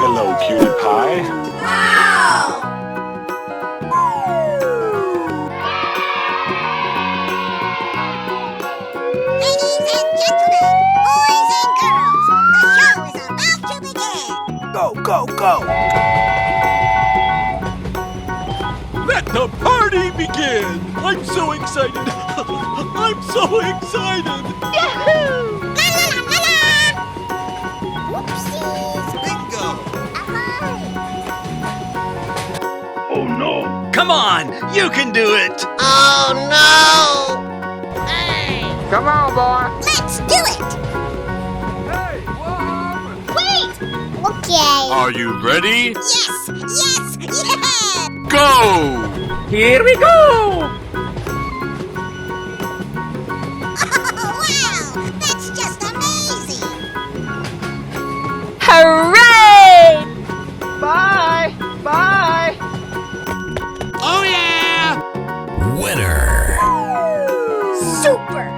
Hello, cutie pie. Ladies and gentlemen, boys and girls, the show is about to begin. Go, go, go. Let the party begin! I'm so excited! I'm so excited! Yahoo! La la la la la! Whoopsies! Bingo! Ahoy! Oh no. Come on! You can do it! Oh no! Hey! Come on, boy. Let's do it! Hey, what happened? Wait! Okay. Are you ready? Yes! Yes! Yes! Go! Here we go. Oh, wow! That's just amazing! Hooray! Bye. Bye. Oh yeah! Winner. Super!